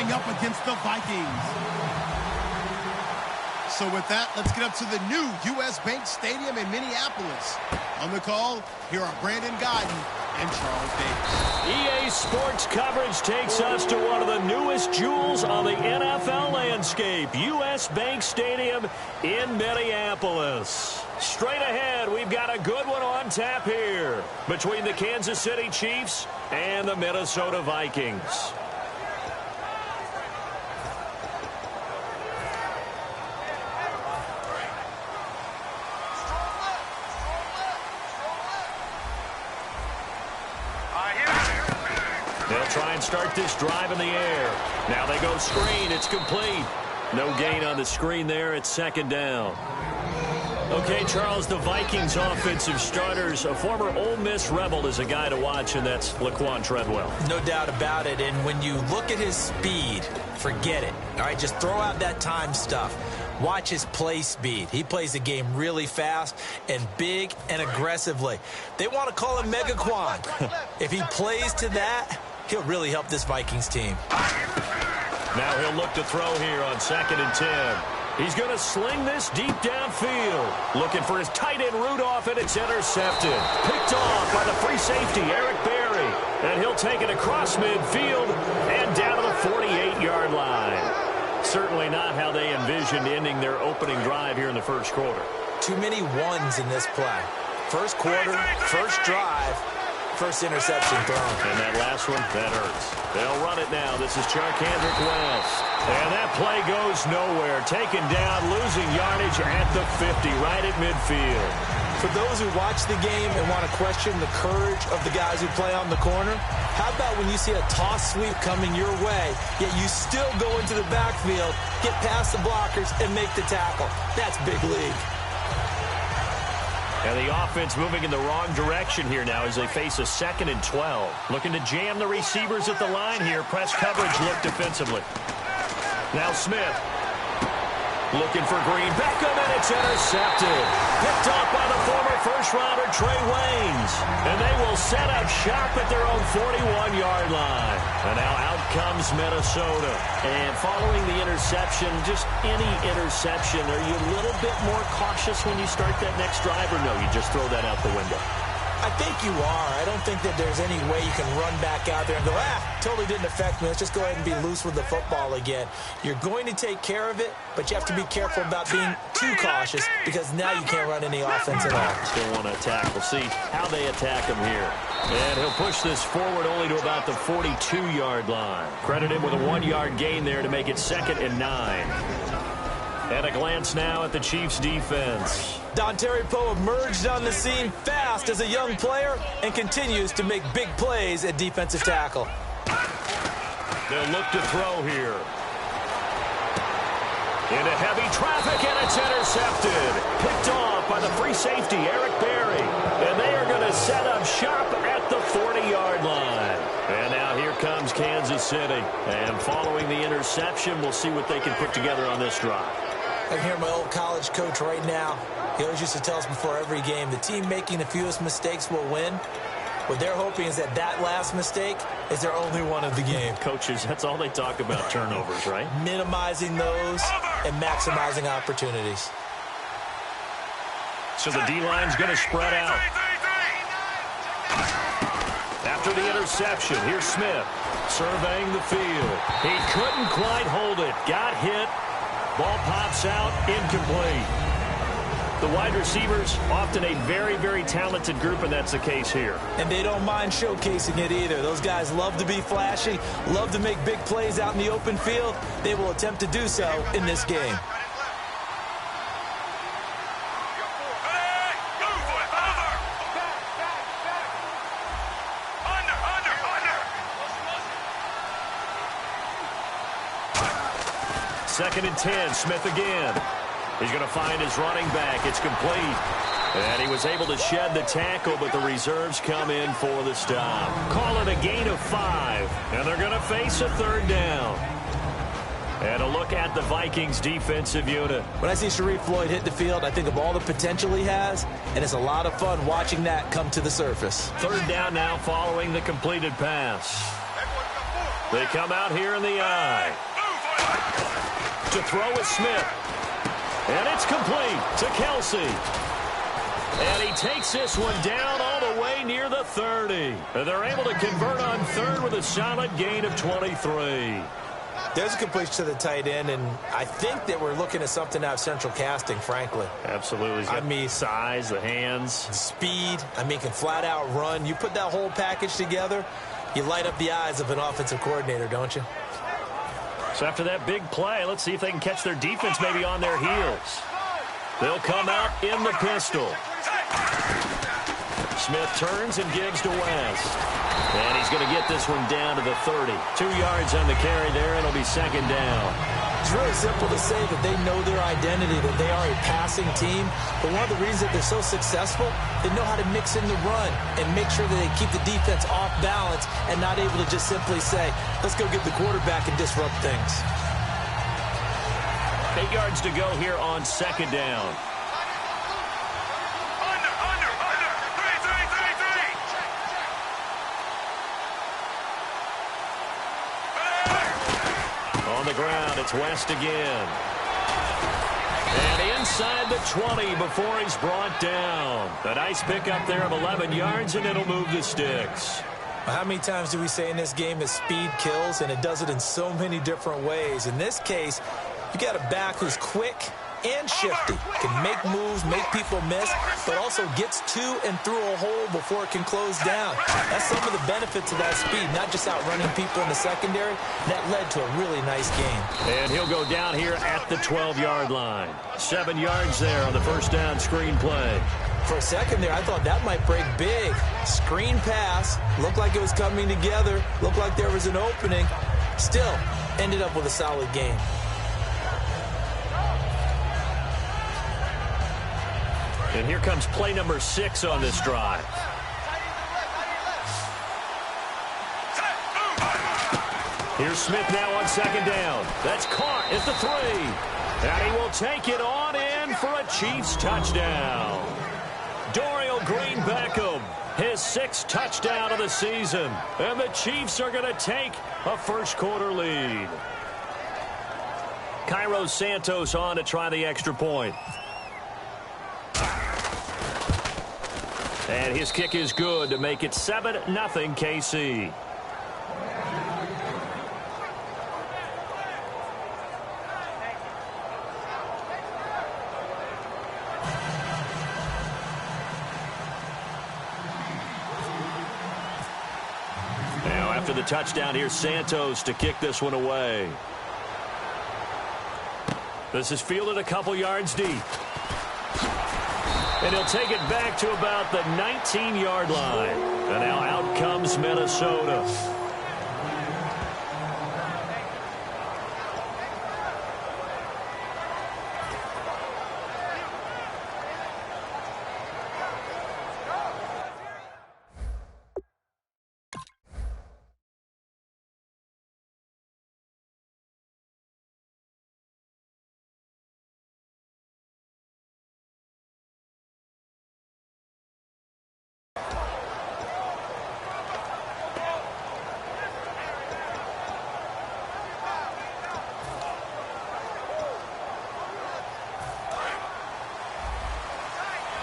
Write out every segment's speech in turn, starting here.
going up against the Vikings. So with that, let's get up to the new U.S. Bank Stadium in Minneapolis. On the call, here are Brandon Guyton and Charles Davis. EA Sports coverage takes us to one of the newest jewels on the NFL landscape, U.S. Bank Stadium in Minneapolis. Straight ahead, we've got a good one on tap here between the Kansas City Chiefs and the Minnesota Vikings. They'll try and start this drive in the air. Now they go screen. It's complete. No gain on the screen there. It's second down. Okay, Charles, the Vikings offensive starters, a former Ole Miss Rebel is a guy to watch, and that's Laquan Treadwell. No doubt about it, and when you look at his speed, forget it. All right, just throw out that time stuff. Watch his play speed. He plays the game really fast and big and aggressively. They want to call him Megaquan. If he plays to that, he'll really help this Vikings team. Now he'll look to throw here on 2nd and 10. He's going to sling this deep downfield. Looking for his tight end Rudolph, and it's intercepted. Picked off by the free safety, Eric Berry. And he'll take it across midfield and down to the 48-yard line. Certainly not how they envisioned ending their opening drive here in the first quarter. Too many ones in this play. First quarter, first drive, first interception thrown. And that last one, that hurts. They'll run it now. This is Charkandrick West. And that play goes nowhere. Taken down, losing yardage at the 50, right at midfield. For those who watch the game and want to question the courage of the guys who play on the corner, how about when you see a toss sweep coming your way, yet you still go into the backfield, get past the blockers, and make the tackle? That's big league. And the offense moving in the wrong direction here now as they face a 2nd and 12. Looking to jam the receivers at the line here. Press coverage look defensively. Now Smith. Looking for Green. Beckham, and it's intercepted. Picked off by the former first-rounder Trey Waynes. And they will set up shop at their own 41-yard line. And now out comes Minnesota. And following the interception, just any interception, are you a little bit more cautious when you start that next drive, or no, you just throw that out the window? I think you are. I don't think that there's any way you can run back out there and go, totally didn't affect me. Let's just go ahead and be loose with the football again. You're going to take care of it, but you have to be careful about being too cautious because now you can't run any offense at all. Still want to attack. We'll see how they attack him here. And he'll push this forward only to about the 42-yard line. Credit him with a 1-yard gain there to make it 2nd and 9. And a glance now at the Chiefs' defense. Dontari Poe emerged on the scene fast as a young player and continues to make big plays at defensive tackle. They'll look to throw here. Into heavy traffic, and it's intercepted. Picked off by the free safety, Eric Berry. And they are going to set up shop at the 40-yard line. And now here comes Kansas City. And following the interception, we'll see what they can put together on this drive. I can hear my old college coach right now. He always used to tell us before every game, the team making the fewest mistakes will win. What they're hoping is that last mistake is their only one of the game. Coaches, that's all they talk about, turnovers, right? Minimizing those and maximizing opportunities. So the D-line's going to spread out. After the interception, here's Smith surveying the field. He couldn't quite hold it. Got hit. Ball pops out, incomplete. The wide receivers, often a very, very talented group, and that's the case here. And they don't mind showcasing it either. Those guys love to be flashy, love to make big plays out in the open field. They will attempt to do so in this game. Second and 10, Smith again. He's going to find his running back. It's complete. And he was able to shed the tackle, but the reserves come in for the stop. Call it a gain of 5, and they're going to face a 3rd down. And a look at the Vikings defensive unit. When I see Sharif Floyd hit the field, I think of all the potential he has, and it's a lot of fun watching that come to the surface. 3rd down now following the completed pass. They come out here in the I. To throw is Smith. And it's complete to Kelsey. And he takes this one down all the way near the 30. And they're able to convert on third with a solid gain of 23. There's a completion to the tight end, and I think that we're looking at something out of central casting, frankly. Absolutely. He's got size, the hands. Speed. I mean, can flat out run. You put that whole package together, you light up the eyes of an offensive coordinator, don't you? So after that big play, let's see if they can catch their defense maybe on their heels. They'll come out in the pistol. Smith turns and gives to West. And he's going to get this one down to the 30. 2 yards on the carry there, and it'll be second down. It's really simple to say that they know their identity, that they are a passing team. But one of the reasons that they're so successful, they know how to mix in the run and make sure that they keep the defense off balance and not able to just simply say, let's go get the quarterback and disrupt things. 8 yards to go here on second down. On the ground, it's West again. And inside the 20 before he's brought down. A nice pickup there of 11 yards, and it'll move the sticks. How many times do we say in this game that speed kills, and it does it in so many different ways? In this case, you got a back who's quick and shifty, can make moves, make people miss, but also gets to and through a hole before it can close down. That's some of the benefits of that speed, not just outrunning people in the secondary. That led to a really nice game. And he'll go down here at the 12-yard line. 7 yards there on the first down screen play. For a second there, I thought that might break big. Screen pass, looked like it was coming together, looked like there was an opening. Still, ended up with a solid game. And here comes play number 6 on this drive. Here's Smith now on second down. That's caught at the 3. And he will take it on in for a Chiefs touchdown. Dorial Green Beckham, his 6th touchdown of the season. And the Chiefs are going to take a first-quarter lead. Cairo Santos on to try the extra point. And his kick is good to make it 7-0 KC. Now after the touchdown, here's Santos to kick this one away. This is fielded a couple yards deep. And he'll take it back to about the 19-yard line. And now out comes Minnesota.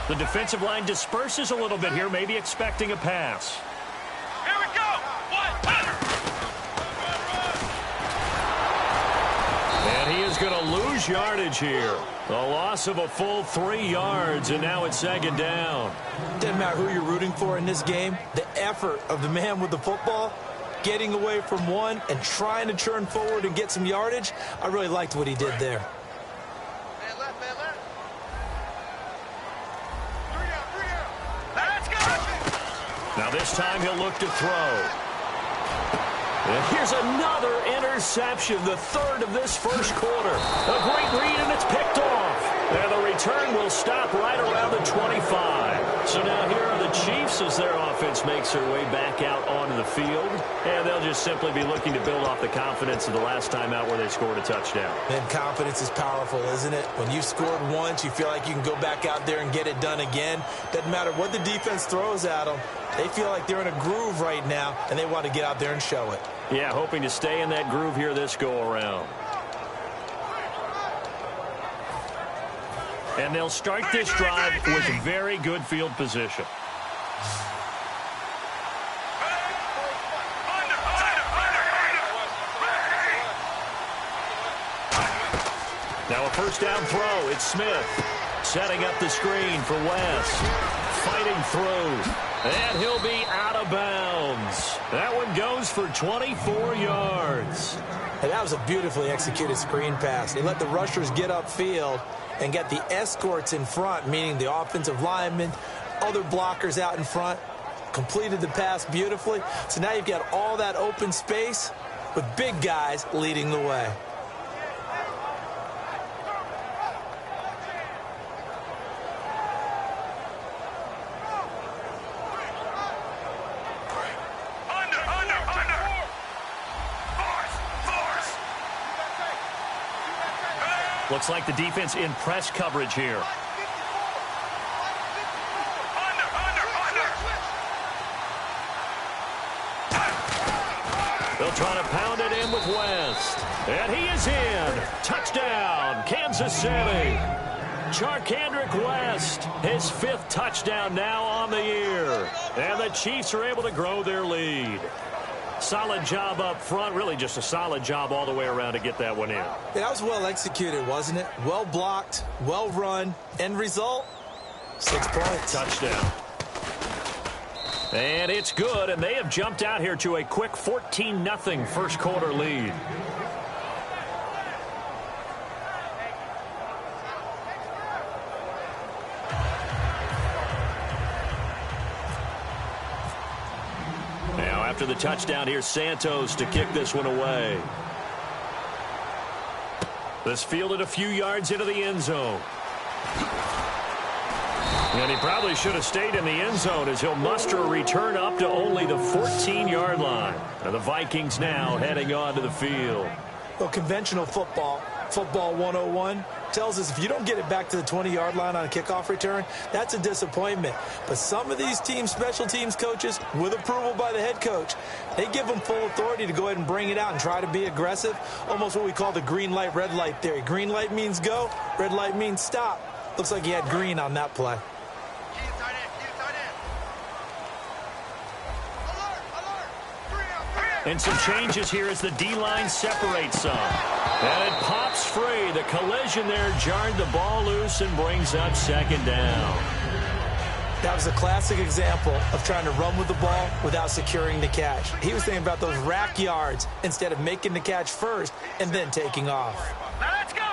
The defensive line disperses a little bit here, maybe expecting a pass. Here we go. And he is going to lose yardage here. A loss of a full 3 yards, and now it's second down. Doesn't matter who you're rooting for in this game. The effort of the man with the football, getting away from one and trying to turn forward and get some yardage, I really liked what he did there. Now this time he'll look to throw. And here's another interception, the 3rd of this first quarter. A great read, and it's picked off. And the return will stop right around the 25. So now here are the Chiefs as their offense makes their way back out onto the field. And they'll just simply be looking to build off the confidence of the last time out where they scored a touchdown. And confidence is powerful, isn't it? When you've scored once, you feel like you can go back out there and get it done again. Doesn't matter what the defense throws at them. They feel like they're in a groove right now, and they want to get out there and show it. Yeah, hoping to stay in that groove here this go-around. And they'll start this drive with very good field position. Now a first down throw. It's Smith setting up the screen for West. Fighting through. And he'll be out of bounds. That one goes for 24 yards. And that was a beautifully executed screen pass. They let the rushers get upfield and get the escorts in front, meaning the offensive linemen, other blockers out in front, completed the pass beautifully. So now you've got all that open space with big guys leading the way. Looks like the defense in press coverage here. They'll try to pound it in with West. And he is in. Touchdown, Kansas City. Charkandrick West, his 5th touchdown now on the year. And the Chiefs are able to grow their lead. Solid job up front, really just a solid job all the way around to get that one in. Yeah, that was well executed, wasn't it? Well blocked, well run. End result, 6 points. Touchdown. And it's good, and they have jumped out here to a quick 14-0 first quarter lead. After the touchdown, here's Santos to kick this one away. This fielded a few yards into the end zone. And he probably should have stayed in the end zone as he'll muster a return up to only the 14-yard line. And the Vikings now heading onto the field. Well, conventional football 101, tells us if you don't get it back to the 20-yard line on a kickoff return, that's a disappointment. But some of these teams, special teams coaches, with approval by the head coach, they give them full authority to go ahead and bring it out and try to be aggressive, almost what we call the green light, red light theory. Green light means go, red light means stop. Looks like he had green on that play. And some changes here as the D-line separates some. And it pops free. The collision there jarred the ball loose and brings up second down. That was a classic example of trying to run with the ball without securing the catch. He was thinking about those rack yards instead of making the catch first and then taking off. Now let's go.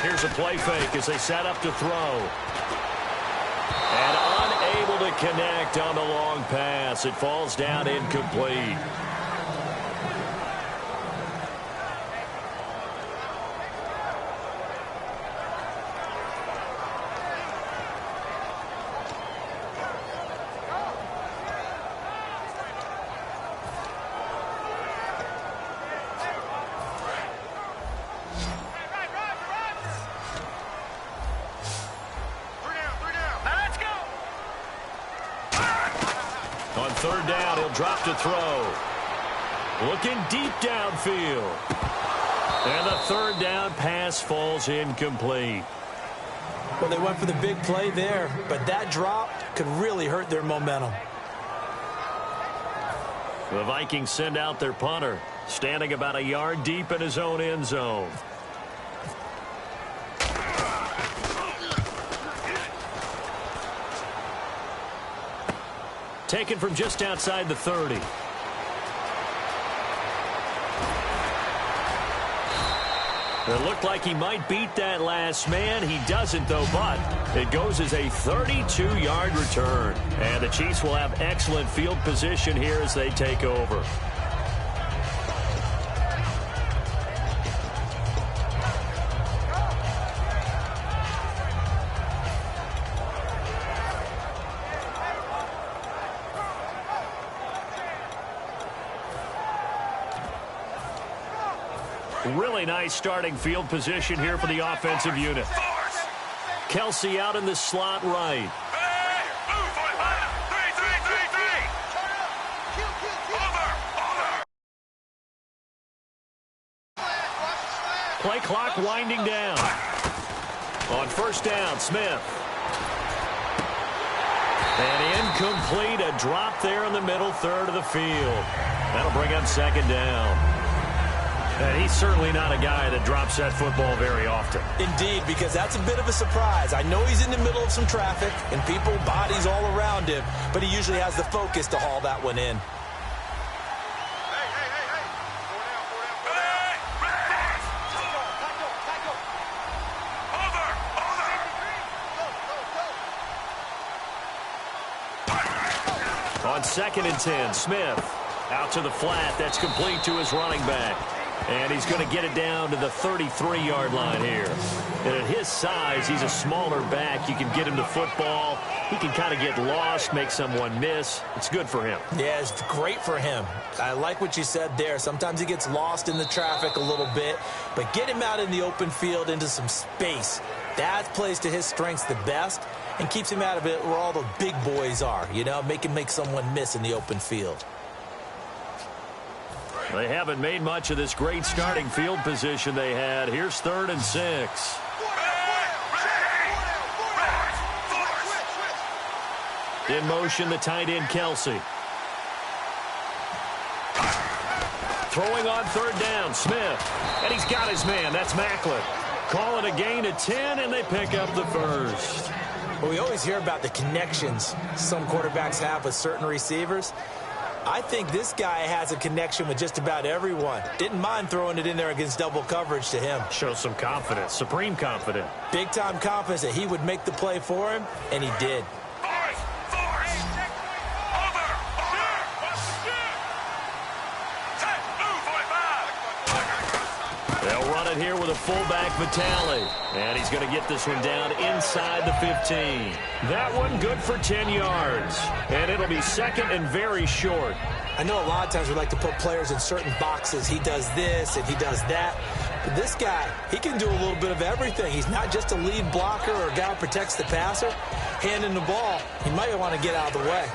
Here's a play fake as they set up to throw. And unable to connect on the long pass. It falls down incomplete. On third down, he'll drop to throw. Looking deep downfield. And the third down pass falls incomplete. Well, they went for the big play there, but that drop could really hurt their momentum. The Vikings send out their punter, standing about a yard deep in his own end zone. Taken from just outside the 30. It looked like he might beat that last man. He doesn't, though, but it goes as a 32-yard return. And the Chiefs will have excellent field position here as they take over. Really nice starting field position here for the offensive unit. Kelsey out in the slot right. Play clock winding down. On first down, Smith. And incomplete, a drop there in the middle third of the field. That'll bring up second down. And he's certainly not a guy that drops that football very often. Indeed, because that's a bit of a surprise. I know he's in the middle of some traffic and people, bodies all around him, but he usually has the focus to haul that one in. On 2nd and 10, Smith out to the flat. That's complete to his running back. And he's going to get it down to the 33-yard line here. And at his size, he's a smaller back. You can get him the football. He can kind of get lost, make someone miss. It's good for him. Yeah, it's great for him. I like what you said there. Sometimes he gets lost in the traffic a little bit. But get him out in the open field into some space. That plays to his strengths the best and keeps him out of it where all the big boys are. You know, make someone miss in the open field. They haven't made much of this great starting field position they had. Here's 3rd and 6. In motion, the tight end, Kelsey. Throwing on 3rd down, Smith. And he's got his man. That's Macklin. Call it a gain of 10, and they pick up the first. Well, we always hear about the connections some quarterbacks have with certain receivers. I think this guy has a connection with just about everyone. Didn't mind throwing it in there against double coverage to him. Shows some confidence, supreme confidence. Big-time confidence that he would make the play for him, and he did. They'll run it here with a fullback, Vitale. And he's going to get this one down inside the 15. That one good for 10 yards. And it'll be 2nd and very short. I know a lot of times we like to put players in certain boxes. He does this and he does that. But this guy, he can do a little bit of everything. He's not just a lead blocker or a guy who protects the passer. Handing the ball, he might want to get out of the way.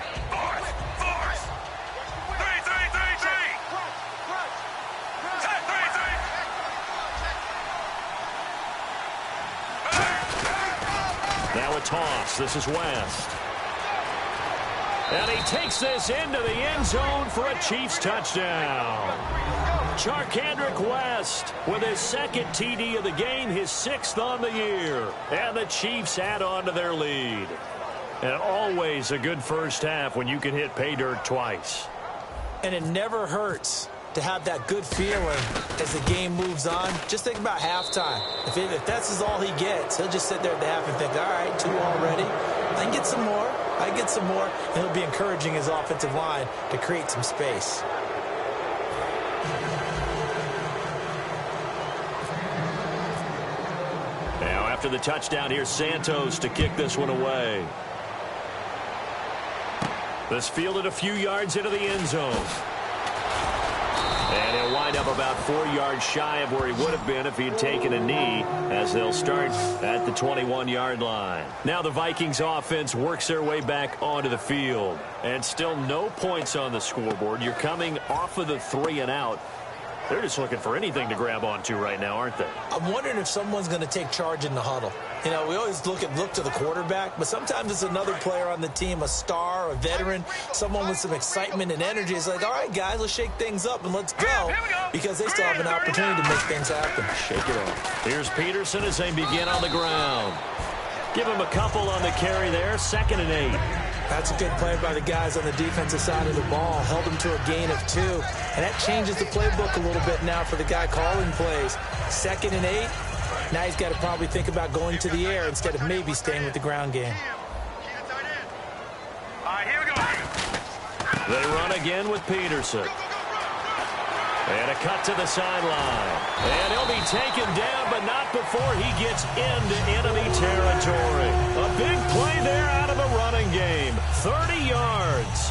Now a toss. This is West. And he takes this into the end zone for a Chiefs touchdown. Charkandrick West with his 2nd TD of the game, his 6th on the year. And the Chiefs add on to their lead. And always a good first half when you can hit pay dirt twice. And it never hurts to have that good feeling as the game moves on. Just think about halftime. If that's all he gets, he'll just sit there at the half and think, all right, 2 already. I can get some more. I can get some more. And he'll be encouraging his offensive line to create some space. Now after the touchdown, here's Santos to kick this one away. This fielded a few yards into the end zone. And he'll wind up about 4 yards shy of where he would have been if he had taken a knee, as they'll start at the 21-yard line. Now the Vikings offense works their way back onto the field. And still no points on the scoreboard. You're coming off of the 3 and out. They're just looking for anything to grab onto right now, aren't they? I'm wondering if someone's going to take charge in the huddle. You know, we always look to the quarterback, but sometimes it's another player on the team, a star, a veteran, someone with some excitement and energy. It's like, all right, guys, let's shake things up and let's go, because they still have an opportunity to make things happen. Shake it off. Here's Peterson as they begin on the ground. Give him a couple on the carry there, 2nd and 8. That's a good play by the guys on the defensive side of the ball. Held him to a gain of 2. And that changes the playbook a little bit now for the guy calling plays. 2nd and 8. Now he's got to probably think about going to the air instead of maybe staying with the ground game. All right, here we go. They run again with Peterson. And a cut to the sideline. And he'll be taken down, but not before he gets into enemy territory. A big play there out of the running game. 30 yards.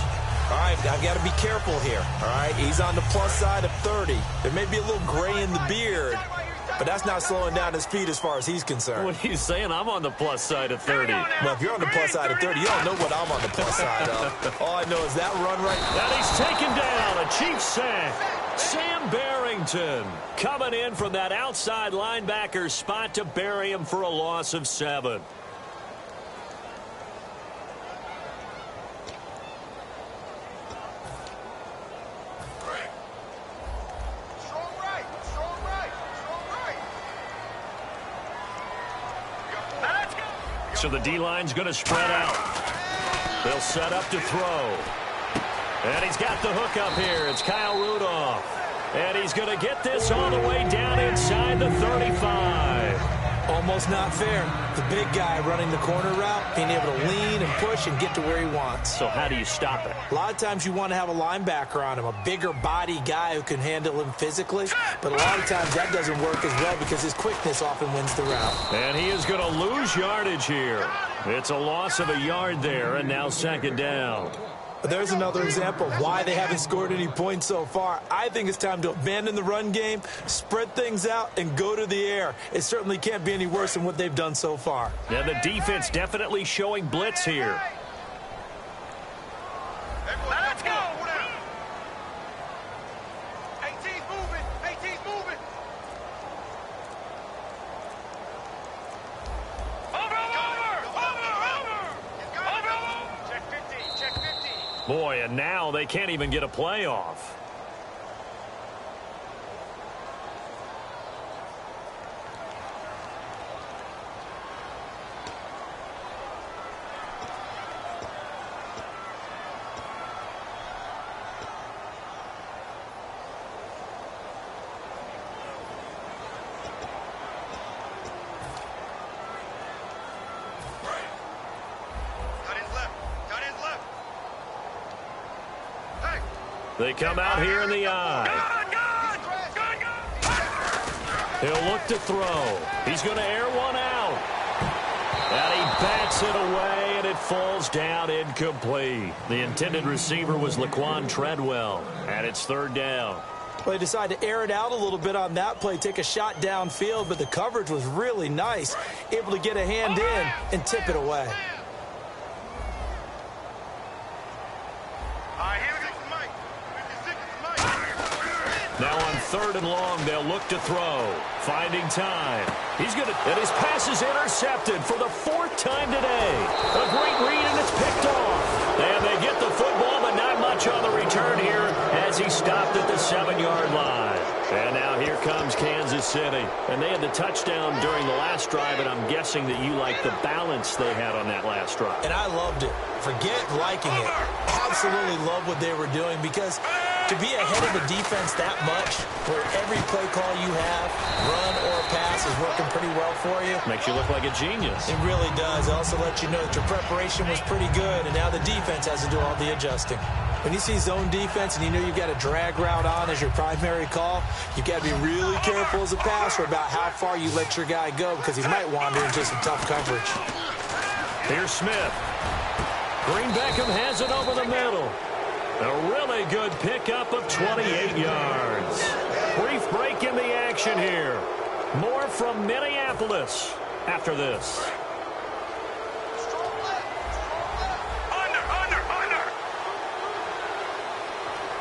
All right, I've got to be careful here, all right? He's on the plus side of 30. There may be a little gray in the beard, but that's not slowing down his speed as far as he's concerned. What are you saying? I'm on the plus side of 30. Well, if you're on the plus side of 30, you don't know what I'm on the plus side of. All I know is that run right now. And he's taken down. A Chiefs sack. Sam Barrington coming in from that outside linebacker spot to bury him for a loss of 7. So the D-line's going to spread out. They'll set up to throw. And he's got the hook up here. It's Kyle Rudolph. And he's going to get this all the way down inside the 35. Almost not fair. The big guy running the corner route, being able to lean and push and get to where he wants. So how do you stop it? A lot of times you want to have a linebacker on him, a bigger body guy who can handle him physically. But a lot of times that doesn't work as well because his quickness often wins the route. And he is going to lose yardage here. It's a loss of a yard there, and now second down. There's another example of why they haven't scored any points so far. I think it's time to abandon the run game, spread things out, and go to the air. It certainly can't be any worse than what they've done so far. Yeah, the defense definitely showing blitz here. Let's go. 18's moving. 18's moving. Boy, and now they can't even get a play off. They come out here in the eye. He'll look to throw. He's going to air one out. And he bats it away, and it falls down incomplete. The intended receiver was Laquan Treadwell, and it's third down. Well, they decided to air it out a little bit on that play, take a shot downfield, but the coverage was really nice, able to get a hand in and tip it away. Now on third and long, they'll look to throw. Finding time. He's going to, and his pass is intercepted for the 4th time today. A great read, and it's picked off. And they get the football, but not much on the return here as he stopped at the 7-yard line. And now here comes Kansas City. And they had the touchdown during the last drive, and I'm guessing that you like the balance they had on that last drive. And I loved it. Forget liking it. Absolutely love what they were doing because to be ahead of the defense that much, where every play call you have, run or pass, is working pretty well for you. Makes you look like a genius. It really does. It also lets you know that your preparation was pretty good, and now the defense has to do all the adjusting. When you see zone defense and you know you've got a drag route on as your primary call, you've got to be really careful as a passer about how far you let your guy go because he might wander into some tough coverage. Here's Smith. Green Beckham has it over the middle. A really good pickup of 28 yards. Brief break in the action here. More from Minneapolis after this.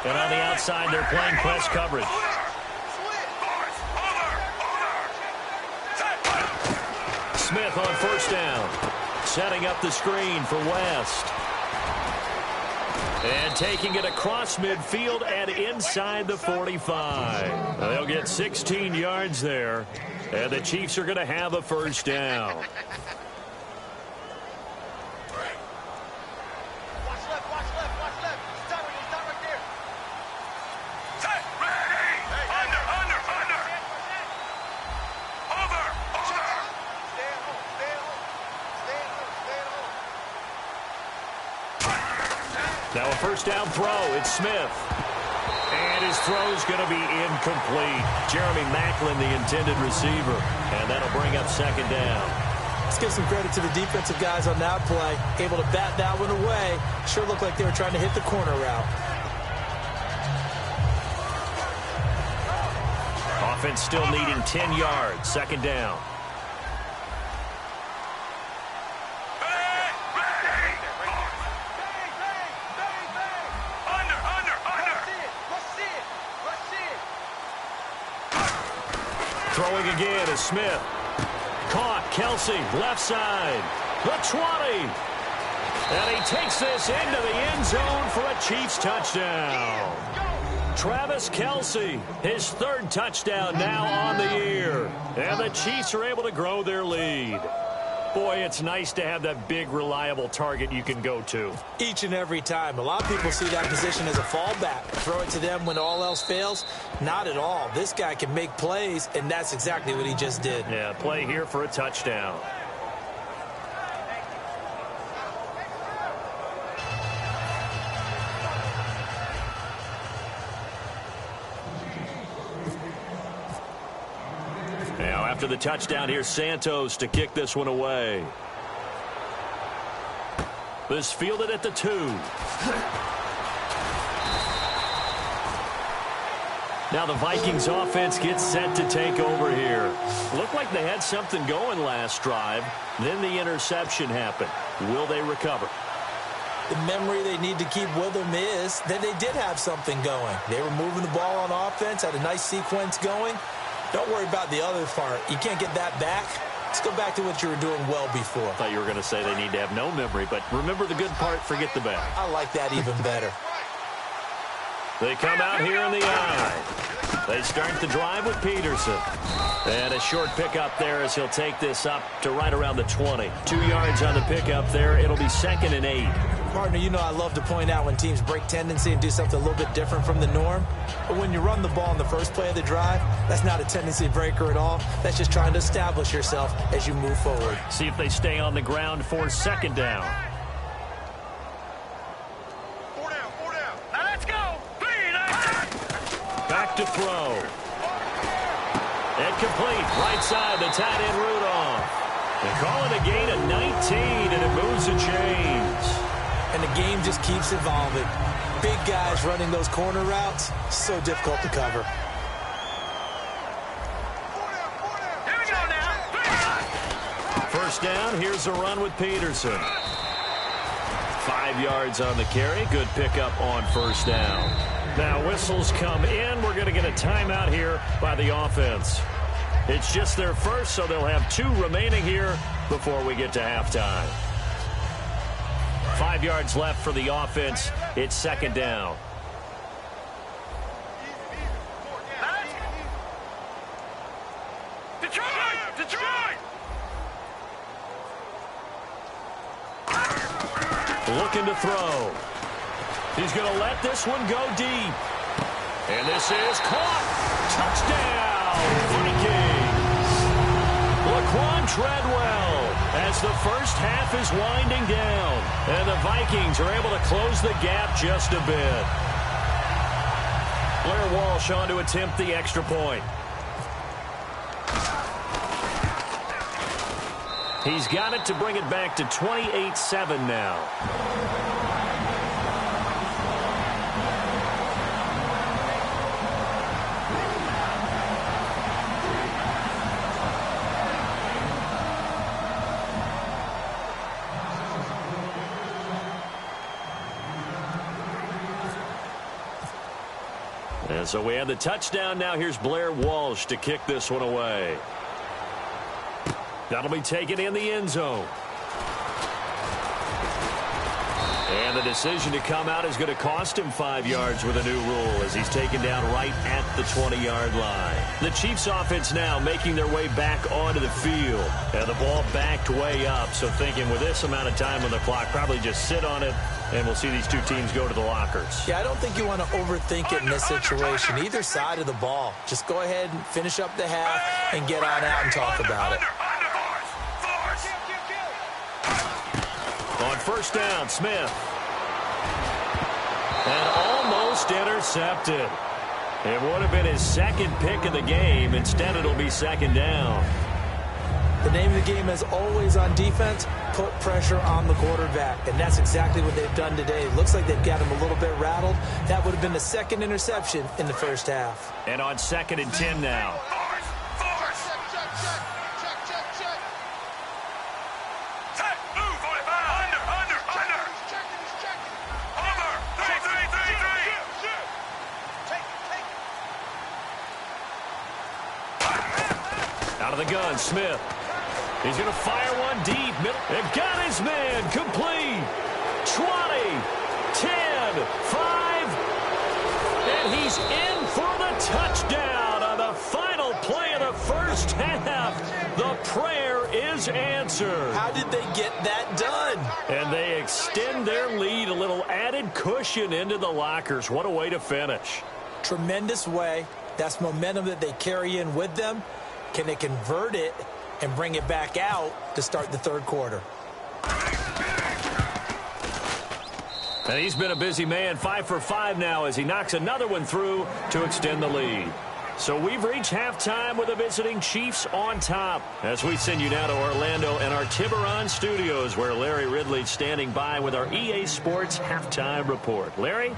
And on the outside, they're playing press coverage. Smith on first down. Setting up the screen for West. And taking it across midfield and inside the 45. They'll get 16 yards there. And the Chiefs are going to have a first down. Now a first down throw. It's Smith. And his throw's going to be incomplete. Jeremy Maclin, the intended receiver. And that'll bring up second down. Let's give some credit to the defensive guys on that play. Able to bat that one away. Sure looked like they were trying to hit the corner route. Offense still needing 10 yards. Second down. Throwing again is Smith. Caught. Kelsey, left side. The 20. And he takes this into the end zone for a Chiefs touchdown. Travis Kelsey, his third touchdown now on the year. And the Chiefs are able to grow their lead. Boy, it's nice to have that big, reliable target you can go to. Each and every time. A lot of people see that position as a fallback. Throw it to them when all else fails. Not at all. This guy can make plays, and that's exactly what he just did. Yeah, play here for a touchdown. Now, after the touchdown, here's Santos to kick this one away. This fielded at the 2. Now the Vikings offense gets set to take over here. Looked like they had something going last drive. Then the interception happened. Will they recover? The memory they need to keep with them is that they did have something going. They were moving the ball on offense, had a nice sequence going. Don't worry about the other part. You can't get that back. Let's go back to what you were doing well before. I thought you were going to say they need to have no memory, but remember the good part, forget the bad. I like that even better. They come out here in the eye. They start the drive with Peterson. And a short pickup there as he'll take this up to right around the 20. 2 yards on the pickup there. It'll be 2nd and 8. Partner, you know I love to point out when teams break tendency and do something a little bit different from the norm. But when you run the ball in the first play of the drive, that's not a tendency breaker at all. That's just trying to establish yourself as you move forward. See if they stay on the ground for 2nd down. Back to throw. And complete. Right side, the tight end Rudolph. They call it a gain of 19, and it moves the chains. And the game just keeps evolving. Big guys running those corner routes, so difficult to cover. Here we go now. First down, here's a run with Peterson. 5 yards on the carry. Good pickup on first down. Now whistles come in. We're going to get a timeout here by the offense. It's just their first, so they'll have 2 remaining here before we get to halftime. 5 yards left for the offense. It's 2nd down. Detroit! Looking to throw. He's going to let this one go deep. And this is caught. Touchdown, Vikings. Laquan Treadwell as the first half is winding down. And the Vikings are able to close the gap just a bit. Blair Walsh on to attempt the extra point. He's got it to bring it back to 28-7 now. And so we have the touchdown. Now here's Blair Walsh to kick this one away. That'll be taken in the end zone. And the decision to come out is going to cost him 5 yards with a new rule as he's taken down right at the 20-yard line. The Chiefs offense now making their way back onto the field. And the ball backed way up, so thinking with this amount of time on the clock, probably just sit on it, and we'll see these 2 teams go to the lockers. Yeah, I don't think you want to overthink it in this situation. Either side of the ball. Just go ahead and finish up the half and get on out and talk about it. On first down, Smith. And almost intercepted. It would have been his 2nd pick of the game. Instead, it'll be 2nd down. The name of the game is always on defense, put pressure on the quarterback. And that's exactly what they've done today. It looks like they've got him a little bit rattled. That would have been the second interception in the first half. And on 2nd and 10 now. Out of the gun, Smith. He's going to fire one deep. They've got his man complete. 20, 10, 5. And he's in for the touchdown on the final play of the first half. The prayer is answered. How did they get that done? And they extend their lead, a little added cushion into the lockers. What a way to finish. Tremendous way. That's momentum that they carry in with them. Can they convert it and bring it back out to start the third quarter? And he's been a busy man, 5 for 5 now as he knocks another one through to extend the lead. So we've reached halftime with the visiting Chiefs on top. As we send you now to Orlando and our Tiburon studios where Larry Ridley's standing by with our EA Sports halftime report. Larry?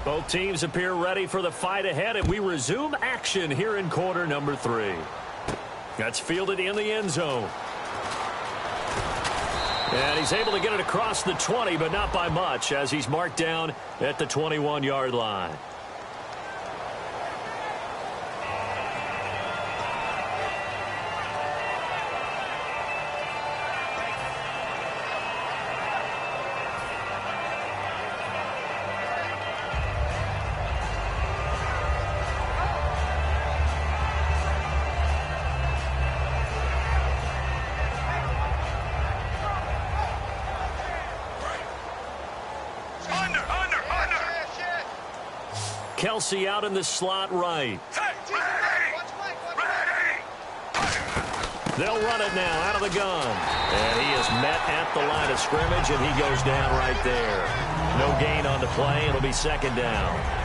Both teams appear ready for the fight ahead, and we resume action here in quarter number 3. That's fielded in the end zone. And he's able to get it across the 20, but not by much, as he's marked down at the 21-yard line. Kelsey out in the slot right. They'll run it now out of the gun. And he is met at the line of scrimmage, and he goes down right there. No gain on the play. It'll be 2nd down.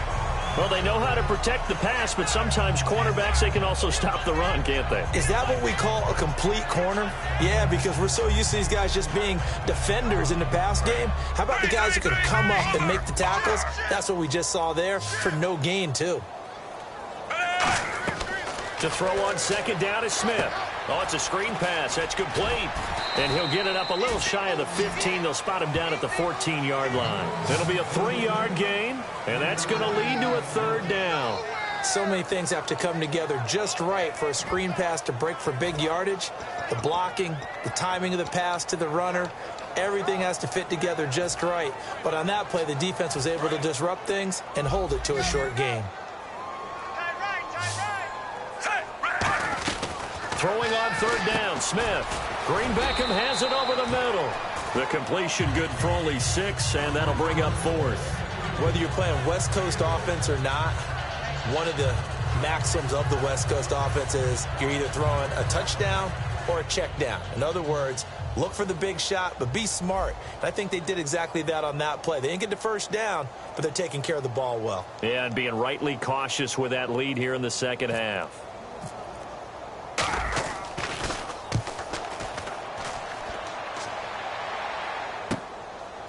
Well, they know how to protect the pass, but sometimes cornerbacks, they can also stop the run, can't they? Is that what we call a complete corner? Yeah, because we're so used to these guys just being defenders in the pass game. How about the guys who can come up and make the tackles? That's what we just saw there for no gain, too. To throw on 2nd down is Smith. Oh, it's a screen pass. That's complete. And he'll get it up a little shy of the 15. They'll spot him down at the 14-yard line. It'll be a 3-yard gain, and that's going to lead to a 3rd down. So many things have to come together just right for a screen pass to break for big yardage. The blocking, the timing of the pass to the runner, everything has to fit together just right. But on that play, the defense was able to disrupt things and hold it to a short gain. Throwing on 3rd down, Smith. Green Beckham has it over the middle. The completion good for only 6, and that'll bring up 4th. Whether you're playing West Coast offense or not, one of the maxims of the West Coast offense is you're either throwing a touchdown or a check down. In other words, look for the big shot, but be smart. And I think they did exactly that on that play. They didn't get the first down, but they're taking care of the ball well. Yeah, and being rightly cautious with that lead here in the 2nd half.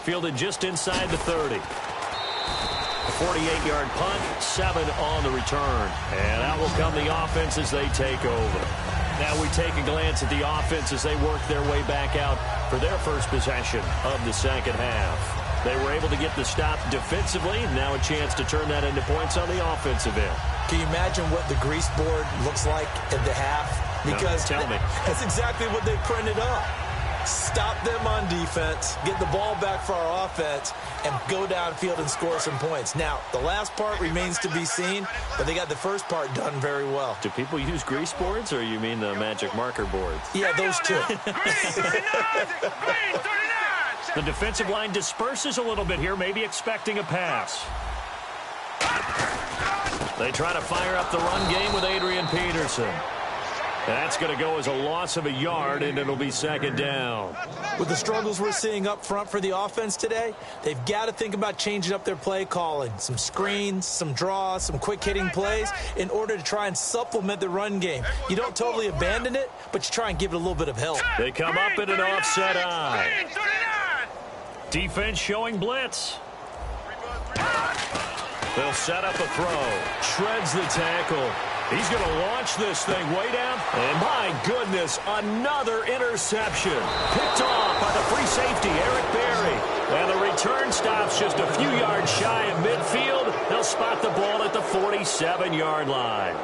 Fielded just inside the 30. 48-yard punt, 7 on the return. And out will come the offense as they take over. Now we take a glance at the offense as they work their way back out for their first possession of the 2nd half. They were able to get the stop defensively, and now a chance to turn that into points on the offensive end. Can you imagine what the grease board looks like at the half? Because no, tell me. That's exactly what they printed up. Stop them on defense, get the ball back for our offense, and go downfield and score some points. Now, the last part remains to be seen, but they got the first part done very well. Do people use grease boards, or you mean the magic marker boards? Yeah, those two. The defensive line disperses a little bit here, maybe expecting a pass. They try to fire up the run game with Adrian Peterson. That's going to go as a loss of a yard, and it'll be second down. With the struggles we're seeing up front for the offense today, they've got to think about changing up their play calling. Some screens, some draws, some quick-hitting plays in order to try and supplement the run game. You don't totally abandon it, but you try and give it a little bit of help. They come up in an offset eye. Defense showing blitz. They'll set up a throw. Shreds the tackle. He's going to launch this thing way down. And my goodness, another interception. Picked off by the free safety, Eric Berry. And the return stops just a few yards shy of midfield. They'll spot the ball at the 47-yard line.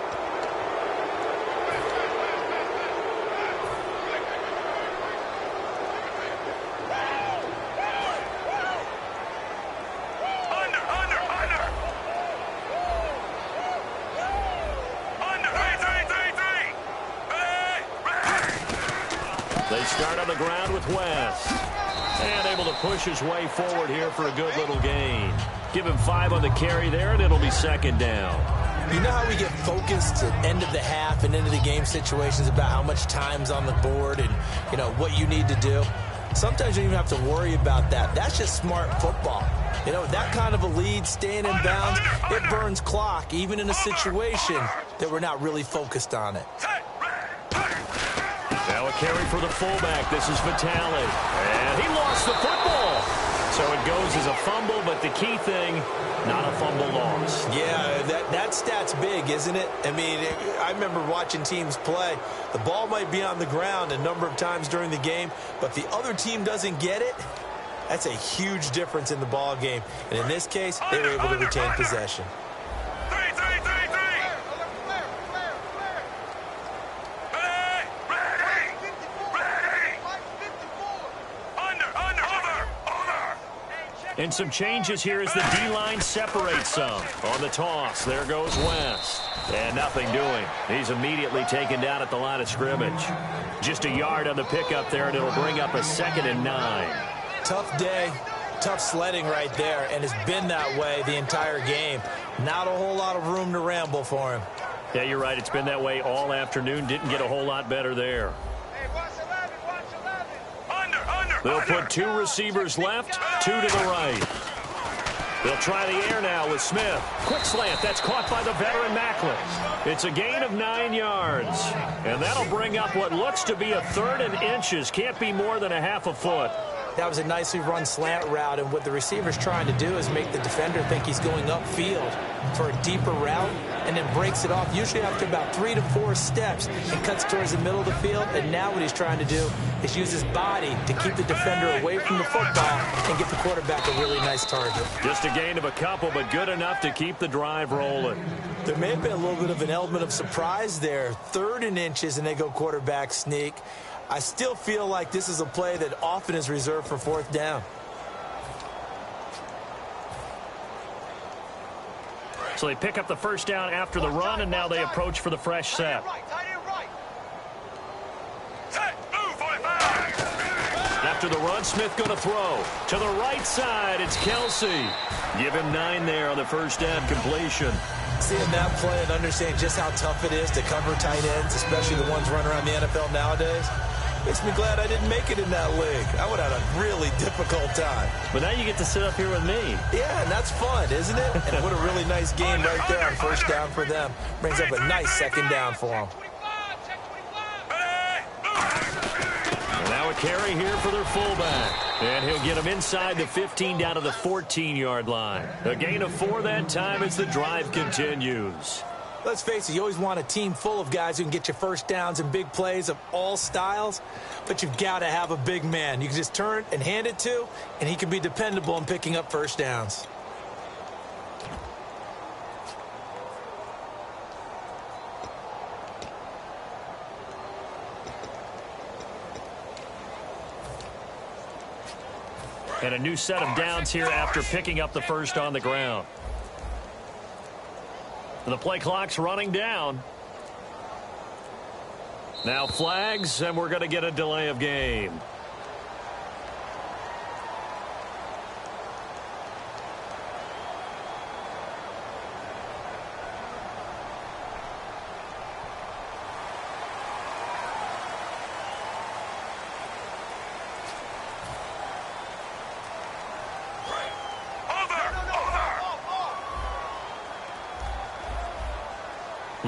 They start on the ground with West. And able to push his way forward here for a good little gain. Give him 5 on the carry there, and it'll be second down. You know how we get focused at end of the half and into the game situations about how much time's on the board and, you know, what you need to do? Sometimes you don't even have to worry about that. That's just smart football. You know, that kind of a lead, staying in bounds, it burns clock, even in a situation that we're not really focused on it. Now a carry for the fullback. This is Vitale. And he lost the football. So it goes as a fumble, but the key thing, not a fumble loss. Yeah, that stat's big, isn't it? I mean, I remember watching teams play. The ball might be on the ground a number of times during the game, but if the other team doesn't get it, that's a huge difference in the ball game. And in this case, they were able to retain possession. And some changes here as the D-line separates some. On the toss, there goes West. And nothing doing. He's immediately taken down at the line of scrimmage. Just a yard on the pickup there, and it'll bring up a 2nd and 9. Tough day, tough sledding right there, and it's been that way the entire game. Not a whole lot of room to ramble for him. Yeah, you're right. It's been that way all afternoon. Didn't get a whole lot better there. They'll put 2 receivers left, 2 to the right. They'll try the air now with Smith. Quick slant. That's caught by the veteran Macklin. It's a gain of 9 yards. And that'll bring up what looks to be a 3rd and inches. Can't be more than a half a foot. That was a nicely run slant route, and what the receiver's trying to do is make the defender think he's going upfield for a deeper route, and then breaks it off, usually after about 3 to 4 steps, and cuts towards the middle of the field. And now what he's trying to do is use his body to keep the defender away from the football and get the quarterback a really nice target. Just a gain of a couple, but good enough to keep the drive rolling. There may have been a little bit of an element of surprise there. 3rd and inches, and they go quarterback sneak. I still feel like this is a play that often is reserved for 4th down. So they pick up the first down after the run, and now they approach for the fresh set. After the run, Smith going to throw. To the right side, it's Kelsey. Give him 9 there on the first down completion. Seeing that play and understand just how tough it is to cover tight ends, especially the ones running around the NFL nowadays, makes me glad I didn't make it in that league. I would have had a really difficult time. But now you get to sit up here with me. Yeah, and that's fun, isn't it? And what a really nice game right there on first down for them. Brings up a nice 2nd down for them. Now a carry here for their fullback. And he'll get him inside the 15 down to the 14-yard line. A gain of 4 that time as the drive continues. Let's face it, you always want a team full of guys who can get you first downs and big plays of all styles, but you've got to have a big man you can just turn and hand it to, and he can be dependable in picking up first downs. And a new set of downs here after picking up the first on the ground. The play clock's running down. Now flags, and we're going to get a delay of game.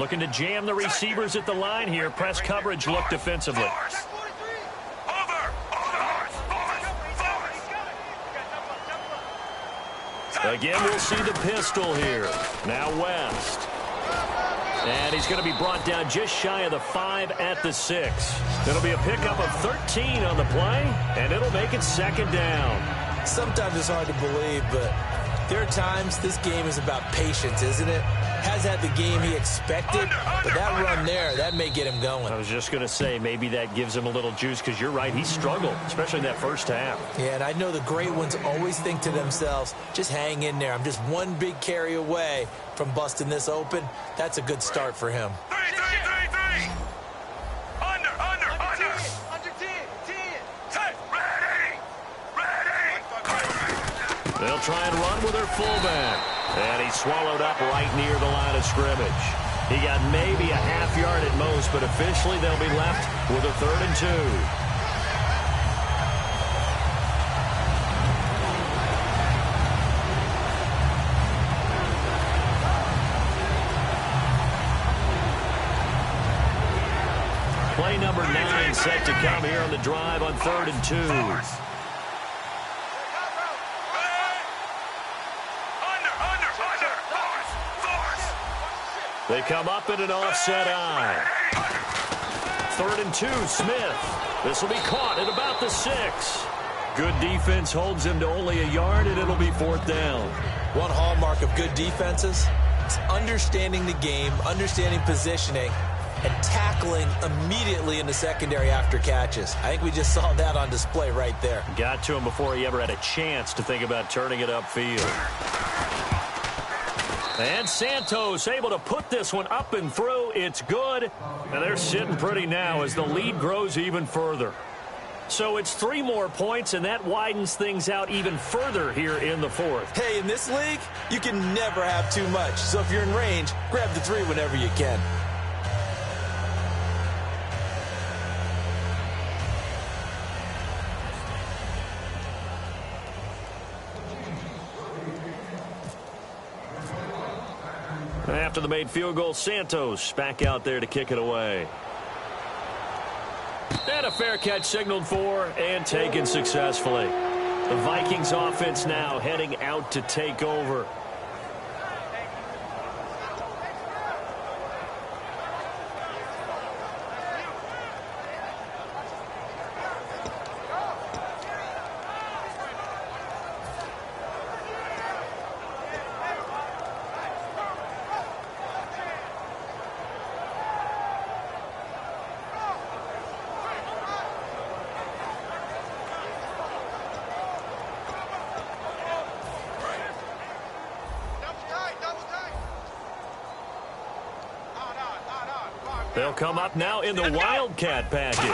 Looking to jam the receivers at the line here. Press coverage look defensively. Again, we'll see the pistol here. Now West. And he's going to be brought down just shy of the 5 at the 6. It'll be a pickup of 13 on the play, and it'll make it second down. Sometimes it's hard to believe, but there are times this game is about patience, isn't it? Has had the game he expected, but that run there, that may get him going. I was just going to say, maybe that gives him a little juice, because you're right, he struggled, especially in that first half. Yeah, and I know the great ones always think to themselves, just hang in there. I'm just one big carry away from busting this open. That's a good start for him. Three. Under. Under 10. Set. Ready. They'll try and run with their fullback. And he's swallowed up right near the line of scrimmage. He got maybe a half yard at most, but officially they'll be left with a 3rd and 2. Play number 9 set to come here on the drive on 3rd and 2. They come up in an offset eye. 3rd and 2, Smith. This will be caught at about the 6. Good defense holds him to only a yard, and it'll be 4th down. One hallmark of good defenses is understanding the game, understanding positioning, and tackling immediately in the secondary after catches. I think we just saw that on display right there. Got to him before he ever had a chance to think about turning it upfield. And Santos able to put this one up and through. It's good. And they're sitting pretty now as the lead grows even further. So it's 3 more points, and that widens things out even further here in the 4th. Hey, in this league, you can never have too much. So if you're in range, grab the 3 whenever you can. After the made field goal, Santos back out there to kick it away. And a fair catch signaled for and taken successfully. The Vikings offense now heading out to take over. They'll come up now in the Wildcat package.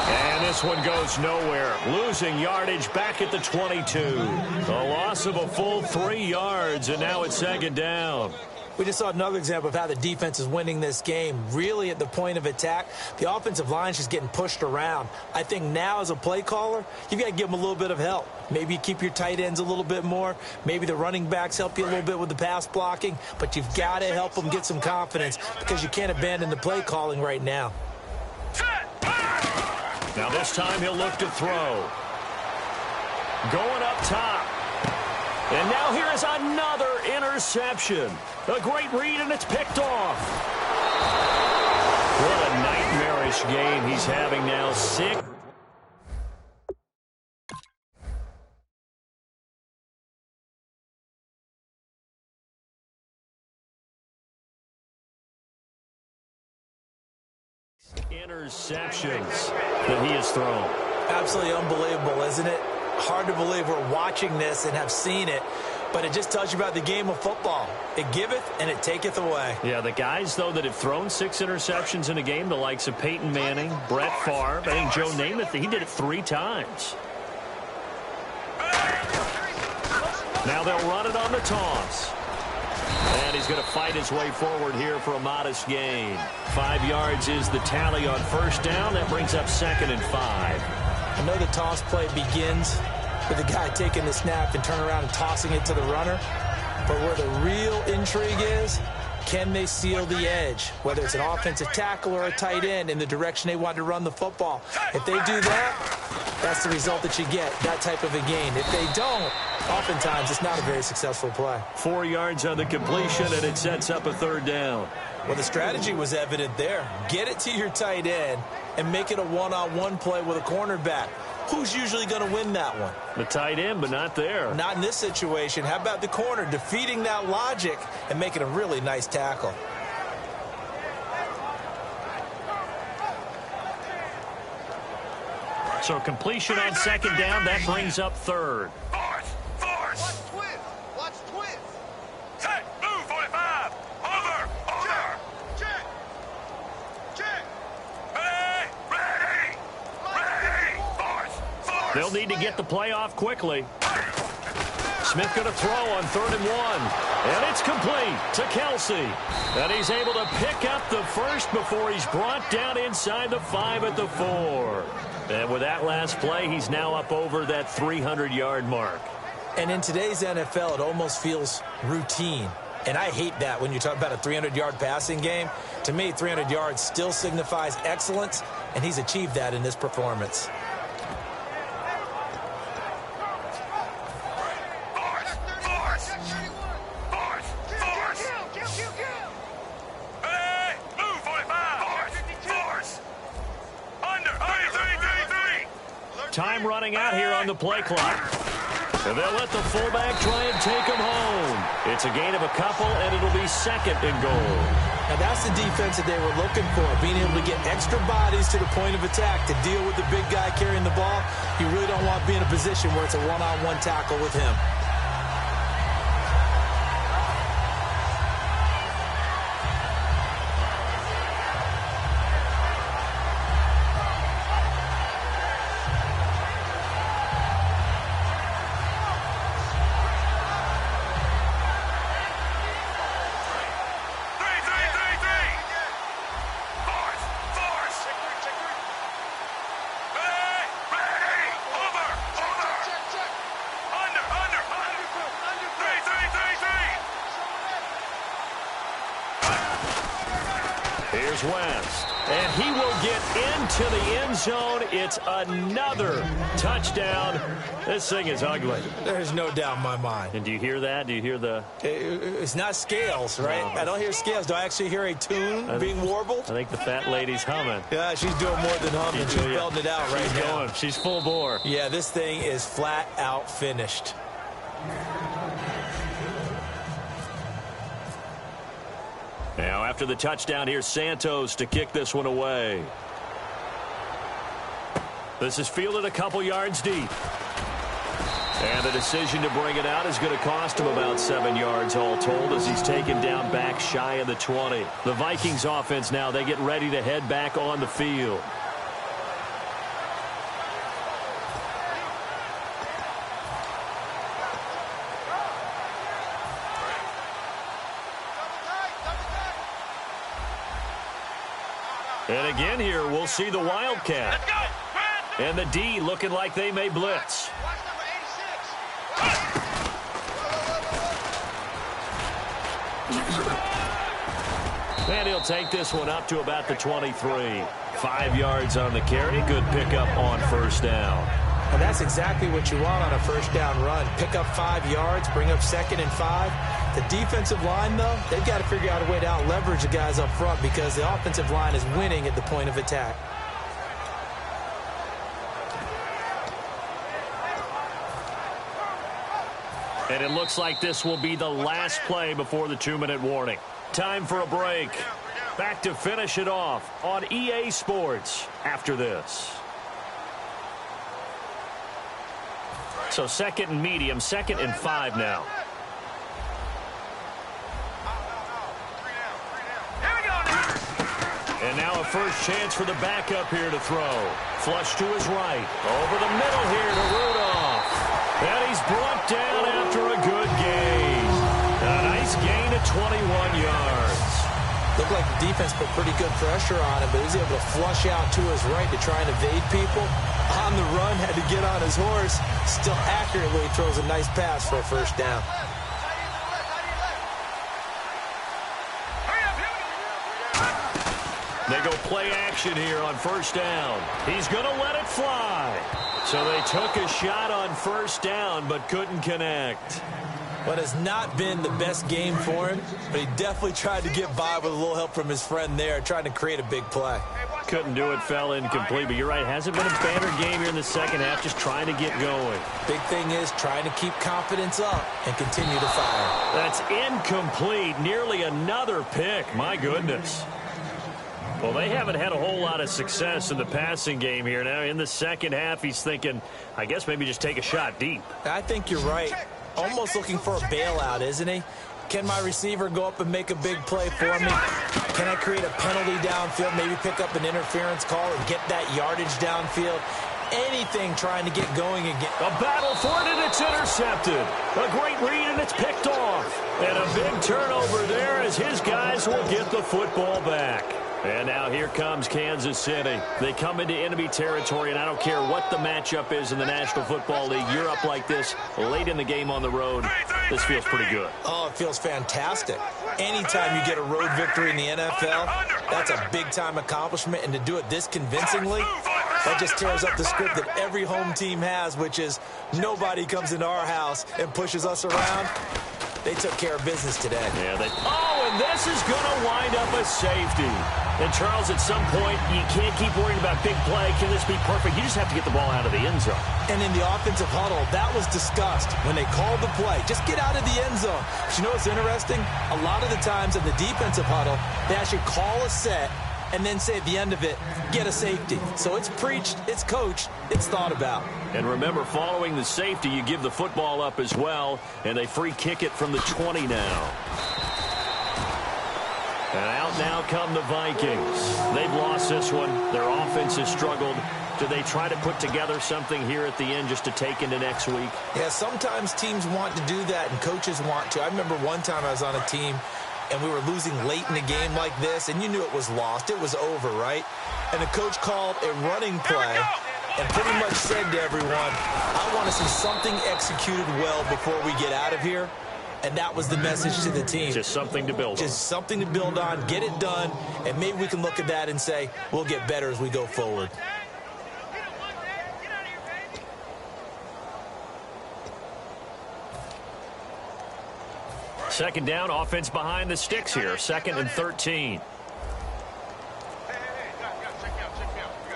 And this one goes nowhere. Losing yardage back at the 22. A loss of a full 3 yards, and now it's second down. We just saw another example of how the defense is winning this game. Really at the point of attack, the offensive line is just getting pushed around. I think now as a play caller, you've got to give them a little bit of help. Maybe you keep your tight ends a little bit more. Maybe the running backs help you a little bit with the pass blocking. But you've got to help them get some confidence because you can't abandon the play calling right now. Now this time he'll look to throw. Going up top. And now here is another interception. A great read, and it's picked off. What a nightmarish game he's having now. 6 interceptions that he has thrown. Absolutely unbelievable, isn't it? Hard to believe we're watching this and have seen it, but it just tells you about the game of football. It giveth and it taketh away. Yeah, the guys, though, that have thrown 6 interceptions in a game, the likes of Peyton Manning, Brett Favre, I think Joe Namath, he did it 3 times. Now they'll run it on the toss. And he's going to fight his way forward here for a modest gain. 5 yards is the tally on first down. That brings up 2nd and 5. I know the toss play begins with the guy taking the snap and turn around and tossing it to the runner. But where the real intrigue is Can they seal the edge, whether it's an offensive tackle or a tight end, in the direction they want to run the football? If they do that, that's the result that you get, that type of a gain. If they don't, oftentimes it's not a very successful play. 4 yards on the completion, and it sets up a 3rd down. Well, the strategy was evident there. Get it to your tight end and make it a one-on-one play with a cornerback. Who's usually going to win that one? The tight end, but not there. Not in this situation. How about the corner defeating that logic and making a really nice tackle? So completion on 2nd down, that brings up 3rd. Watch twist. Set, move, 45. Over. Check. Ready. Force. They'll need to get the play off quickly. Smith going to throw on 3rd and 1. And it's complete to Kelsey. And he's able to pick up the first before he's brought down inside the 5 at the 4. And with that last play, he's now up over that 300-yard mark. And in today's NFL, it almost feels routine. And I hate that when you talk about a 300-yard passing game. To me, 300 yards still signifies excellence, and he's achieved that in this performance. Time running out here on the play clock. And they'll let the fullback try and take him home. It's a gain of a couple, and it'll be 2nd and goal. Now that's the defense that they were looking for, being able to get extra bodies to the point of attack to deal with the big guy carrying the ball. You really don't want to be in a position where it's a one-on-one tackle with him. Here's West, and he will get into the end zone. It's another touchdown. This thing is ugly. There's no doubt in my mind. And do you hear that? Do you hear the... It's not scales, right? No. I don't hear scales. Do I actually hear a tune being warbled? I think the fat lady's humming. Yeah, she's doing more than humming. She's belting it out right now. Going. She's full bore. Yeah, this thing is flat out finished. Now, after the touchdown, here's Santos to kick this one away. This is fielded a couple yards deep. And the decision to bring it out is going to cost him about 7 yards all told as he's taken down back shy of the 20. The Vikings offense now, they get ready to head back on the field. And again here, we'll see the Wildcat. And the D looking like they may blitz. And he'll take this one up to about the 23. 5 yards on the carry. Good pickup on 1st down. And that's exactly what you want on a 1st down run. Pick up 5 yards, bring up 2nd and 5. The defensive line, though, they've got to figure out a way to out-leverage the guys up front because the offensive line is winning at the point of attack. And it looks like this will be the last play before the 2-minute warning. Time for a break. Back to finish it off on EA Sports after this. So 2nd and medium, 2nd and 5 now. And now a first chance for the backup here to throw. Flush to his right. Over the middle here to Rudolph. And he's brought down after a good gain. A nice gain of 21 yards. Looked like the defense put pretty good pressure on him, but he was able to flush out to his right to try and evade people. On the run, had to get on his horse. Still accurately throws a nice pass for a 1st down. play action here on first down. He's going to let it fly. So they took a shot on first down but couldn't connect. But it's not been the best game for him, but he definitely tried to get by with a little help from his friend there, trying to create a big play. Couldn't do it, fell incomplete, but you're right, hasn't been a banner game here in the second half, just trying to get going. Big thing is trying to keep confidence up and continue to fire. That's incomplete, nearly another pick, my goodness. Well, they haven't had a whole lot of success in the passing game here. Now, in the second half, he's thinking, I guess maybe just take a shot deep. I think you're right. Almost looking for a bailout, isn't he? Can my receiver go up and make a big play for me? Can I create a penalty downfield, maybe pick up an interference call and get that yardage downfield? Anything trying to get going again. A battle for it, and it's intercepted. A great read, and it's picked off. And a big turnover there as his guys will get the football back. And now here comes Kansas City. They come into enemy territory, and I don't care what the matchup is in the National Football League. You're up like this late in the game on the road. This feels pretty good. Oh, it feels fantastic. Anytime you get a road victory in the NFL, that's a big-time accomplishment. And to do it this convincingly, that just tears up the script that every home team has, which is nobody comes into our house and pushes us around. They took care of business today. Yeah, and this is going to wind up a safety. And, Charles, at some point, you can't keep worrying about big play. Can this be perfect? You just have to get the ball out of the end zone. And in the offensive huddle, that was discussed when they called the play. Just get out of the end zone. But you know what's interesting? A lot of the times in the defensive huddle, they actually call a set and then say at the end of it, get a safety. So it's preached, it's coached, it's thought about. And remember, following the safety, you give the football up as well, and they free kick it from the 20 now. And out now come the Vikings. They've lost this one. Their offense has struggled. Do they try to put together something here at the end just to take into next week? Yeah, sometimes teams want to do that, and coaches want to. I remember one time I was on a team, and we were losing late in a game like this, and you knew it was lost. It was over, right? And the coach called a running play and pretty much said to everyone, I want to see something executed well before we get out of here. And that was the message to the team. Just something to build on. Just something to build on, get it done, and maybe we can look at that and say, we'll get better as we go forward. Second down, offense behind the sticks here. 2nd and 13.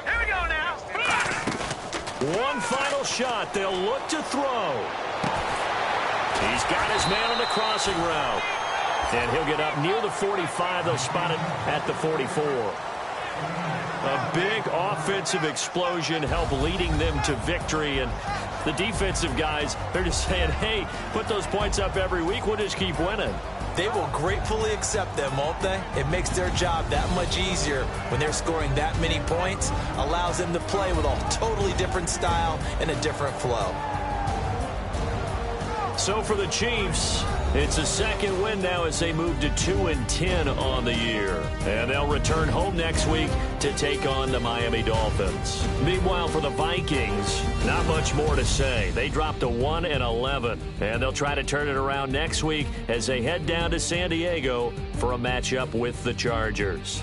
Here we go now. One final shot. They'll look to throw. He's got his man on the crossing route. And he'll get up near the 45. They'll spot it at the 44. A big offensive explosion helped leading them to victory. And the defensive guys, they're just saying, hey, put those points up every week. We'll just keep winning. They will gratefully accept them, won't they? It makes their job that much easier when they're scoring that many points. Allows them to play with a totally different style and a different flow. So for the Chiefs, it's a second win now as they move to 2-10 on the year. And they'll return home next week to take on the Miami Dolphins. Meanwhile, for the Vikings, not much more to say. They dropped to 1-11, and they'll try to turn it around next week as they head down to San Diego for a matchup with the Chargers.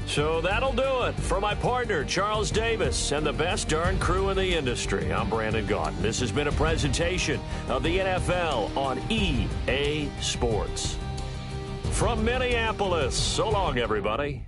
So that'll do it. For my partner, Charles Davis, and the best darn crew in the industry, I'm Brandon Gaudin. This has been a presentation of the NFL on EA Sports. From Minneapolis, so long, everybody.